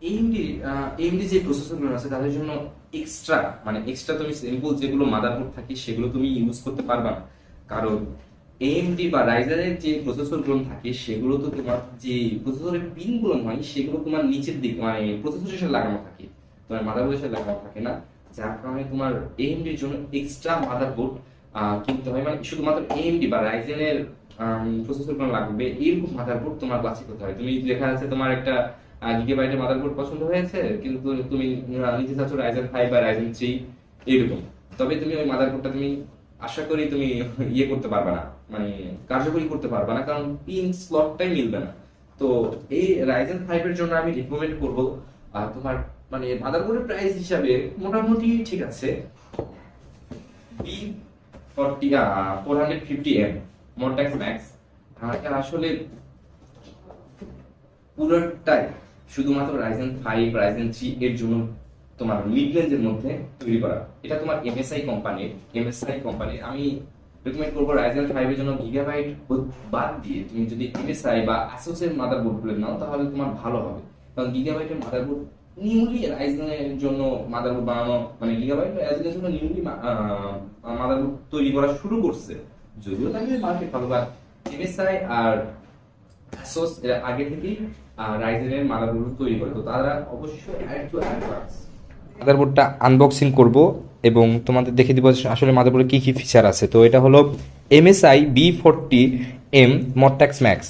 AMD যে প্রসেসরগুলো আছে তাদের জন্য এক্সট্রা তুমি সিম্পল যেগুলো মাদারবোর্ড থাকে সেগুলো তুমি ইউজ করতে পারবা না। কারণ এএমডি বা রাইজারের যে প্রসেসরগুলো থাকে সেগুলো তো তোমার যে প্রসেসরের পিনগুলো নয় সেগুলো তোমার নিচের দিক মানে প্রসেসরের সাথে লাগানো থাকে, তোমার মাদারবোর্ডের সাথে লাগানো থাকে না। যার কারণে তোমার এএমডির জন্য এক্সট্রা মাদারবোর্ড কিনতে হয়, মানে শুধুমাত্র এএমডি বা রাইজেনের প্রসেসরগুলো লাগবে এরকম মাদারবোর্ড তোমার বাছাই করতে হয়। তুমি দেখা যাচ্ছে তোমার একটা গিগাবাইটের মাদারবোর্ড পছন্দ হয়েছে কিন্তু তুমি নিতে চাচ্ছ রাইজেন 5 বা রাইজেন 3 এরকম, তবে তুমি ওই মাদারবোর্ডটা তুমি আশা করি তুমি ইয়ে করতে পারবে না, মানে কার্যকরী করতে পারবে না, কারণ পিন স্লটটাই মিলবে না। তো এই রাইজেন 5 এর জন্য আমি রিকমেন্ড করব তোমার মানে মাদারবোর্ডের প্রাইস হিসাবে মোটামুটি ঠিক আছে B450M মর্টাক্স ম্যাক্স। আসলে পুরোটাই শুধুমাত্র রাইজেন 5 রাইজেন 3 এর জন্য তোমার মিড রেঞ্জের মধ্যে তৈরি করা। এটা তোমার এমএসআই কোম্পানির আমি রেকমেন্ড করবো রাইজেন 5 এর জন্য। গিগাবাইট বাদ দিয়ে তুমি যদি এমএসআই বা আসুস এর মাদারবোর্ড গুলো নাও তাহলে তোমার ভালো হবে, কারণ গিগাবাইটের মাদারবোর্ড নিউলি রাইজেনের জন্য মাদারবোর্ড বানানো, মানে গিগাবাইট রাইজেনের জন্য নিউলি মাদারবোর্ড তৈরি করা শুরু করছে, যদিও তাদের মার্কেট ভালো। বা এমএসআই আর আসুস এর আগে থেকেই রাইজেনের মাদারবোর্ড তৈরি করে, তো তারা অবশ্যই মাদারবোর্ডটা আনবক্সিং করব এবং তোমাদের দেখে দিব আসলে মাদারবোর্ডে কি কি ফিচার আছে। তো এটা হলো MSI B450M মর্টাক্স ম্যাক্স।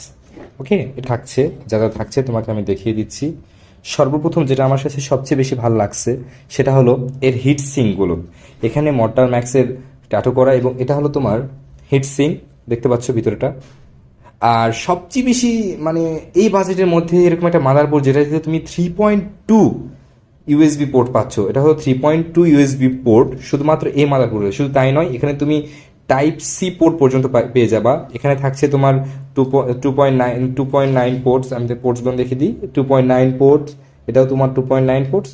ওকে, এটা থাকছে যা যা থাকছে তোমাকে আমি দেখিয়ে দিচ্ছি। সর্বপ্রথম যেটা আমার কাছে সবচেয়ে বেশি ভালো লাগছে সেটা হলো এর হিট সিঙ্কগুলো। এখানে মর্টার ম্যাক্সের ট্যাটু করা এবং এটা হলো তোমার হিট সিঙ্ক, দেখতে পাচ্ছ ভিতরেটা। আর সবচেয়ে বেশি মানে এই বাজেটের মধ্যে এরকম একটা মাদারবোর্ড যেটাতে তুমি 3.2 ইউএসবি পোর্ট পাচ্ছ, এটা হলো 3.2 ইউএসবি পোর্ট শুধুমাত্র এই মাদারবোর্ডে। শুধু তাই নয়, এখানে তুমি টাইপ সি পোর্ট পর্যন্ত পেয়ে যাবা। এখানে থাকছে তোমার 2.9 পোর্টস, আমি পোর্টসগুলো দেখে দিই। 2.9 পোর্টস, এটাও তোমার 2.9 পোর্টস।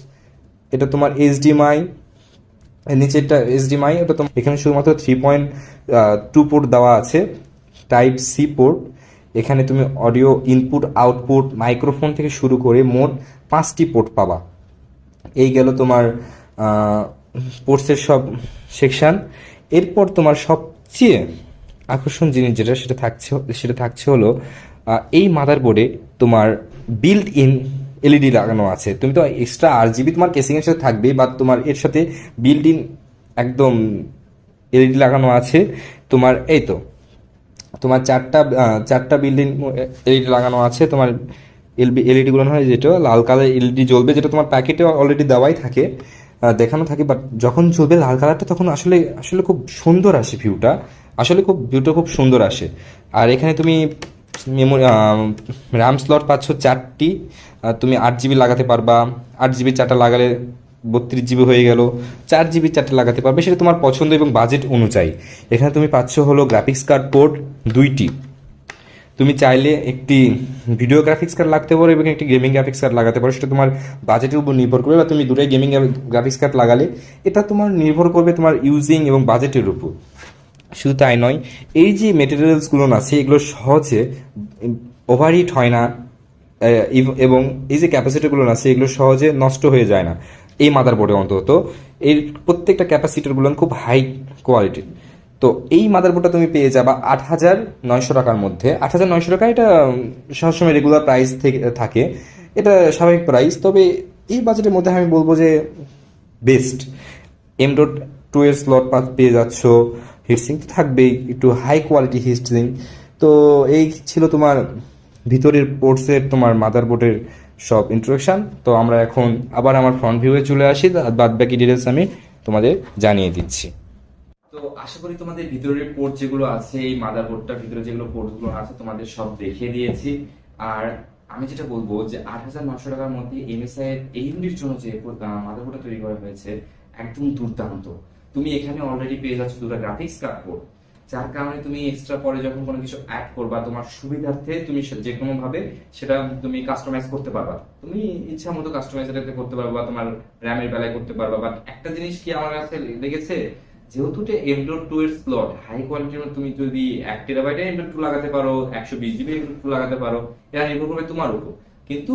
এটা তোমার এইচডিএমআই, নিচেরটা এইচডিএমআই, ওটা তোমার এখানে শুধুমাত্র 3.2 পোর্ট দেওয়া আছে, টাইপ সি পোর্ট। এখানে তুমি অডিও ইনপুট আউটপুট মাইক্রোফোন থেকে শুরু করে মোট 5টি পোর্ট পাবা। এই গেল তোমার পোর্টসের সব সেকশন। এরপর তোমার সবচেয়ে আকর্ষণ জিনিস যেটা সেটা থাকছে হলো এই মাদারবোর্ডে তোমার বিল্ট ইন এলইডি লাগানো আছে। তুমি তো এক্সট্রা RGB তোমার কেসিংয়ের সাথে থাকবেই, বা তোমার এর সাথে বিল্ট ইন একদম এলইডি লাগানো আছে। তোমার এই তো তোমার চারটা বিল্ট ইন এলইডি লাগানো আছে। তোমার এলইডি গুলো হয় যেটা লাল কালার এলইডি জ্বলবে, যেটা তোমার প্যাকেটে অলরেডি দেওয়াই থাকে, দেখানো থাকে। বাট যখন জ্বলবে লাল কালারটা তখন আসলে খুব সুন্দর আসে ভিউটা, ভিউটা খুব সুন্দর আসে। আর এখানে তুমি মেমোরি র্যাম স্লট পাচ্ছ 4টি। তুমি 8GB লাগাতে পারবা। 8GB 4টা লাগালে 32GB হয়ে গেল। 4GB 4টা লাগাতে পারবে, সেটা তোমার পছন্দ এবং বাজেট অনুযায়ী। এখানে তুমি পাচ্ছ হলো গ্রাফিক্স কার্ড পোর্ট 2টি। তুমি চাইলে একটি ভিডিও গ্রাফিক্স কার্ড লাগতে পারো এবং একটি গেমিং গ্রাফিক্স কার্ড লাগাতে পারো, সেটা তোমার বাজেটের উপর নির্ভর করবে। বা তুমি দুটাই গেমিং গ্রাফিক্স কার্ড লাগালে এটা তোমার নির্ভর করবে তোমার ইউজিং এবং বাজেটের উপর। শুধু তাই নয়, এই যে মেটেরিয়ালসগুলো আছে এগুলো সহজে ওভারহিট হয় না, এবং এই যে ক্যাপাসিটারগুলো আছে এগুলো সহজে নষ্ট হয়ে যায় না এই মাদারবোর্ডে অন্তত। এর প্রত্যেকটা ক্যাপাসিটারগুলো খুব হাই কোয়ালিটির। তো এই মাদারবোর্ডটা তুমি পেয়ে যাবা 8,900 টাকার মধ্যে। 8,900 টাকা এটা সবসময় রেগুলার প্রাইস থেকে থাকে, এটা স্বাভাবিক প্রাইস। তবে এই বাজেটের মধ্যে আমি বলবো যে বেস্ট। M.2 এর স্লট পেয়ে যাচ্ছ, হিটসিঙ্ক থাকবেই, একটু হাই কোয়ালিটি হিটসিঙ্ক। তো এই ছিল তোমার ভিতরের পোর্টসের তোমার মাদারবোর্ডের সব ইন্ট্রোডাকশন। তো আমরা এখন আবার আমার ফ্রন্ট ভিউয়ে চলে আসি, বাদ বাকি ডিটেলস আমি তোমাদের জানিয়ে দিচ্ছি। তো আশা করি তোমাদের ভিতরের পোর্ট যেগুলো আছে, এই মাদারবোর্ডটার ভিতরে যেগুলো পোর্টগুলো আছে তোমাদের সব দেখিয়ে দিয়েছি। আর আমি যেটা বলবো যে 8,900 টাকার মধ্যে এমএসআই এর এইচডির জন্য যে মাদারবোর্ডটা তৈরি করা হয়েছে একদম দুর্দান্ত। তুমি এখানে অলরেডি পেয়ে যাচ্ছ দুটো গ্রাফিক্স কার্ড পোর্ট, যার কারণে তুমি এক্সট্রা পরে যখন কোনো কিছু অ্যাড করবা তোমার সুবিধার্থে তুমি যে কোনো ভাবে সেটা তুমি কাস্টমাইজ করতে পারবা। তুমি ইচ্ছা মতো কাস্টমাইজ করতে পারবা, তোমার র্যামের বেলায় করতে পারবা। বাট একটা জিনিস কি আমার কাছে লেগেছে, যেহেতু M.2 এর স্লট হাই কোয়ালিটির, তুমি যদি 1 টেরাবাইটে M.2 লাগাতে পারো, 120GB M.2 লাগাতে পারো, এটা নির্ভর করবে তোমার উপর। কিন্তু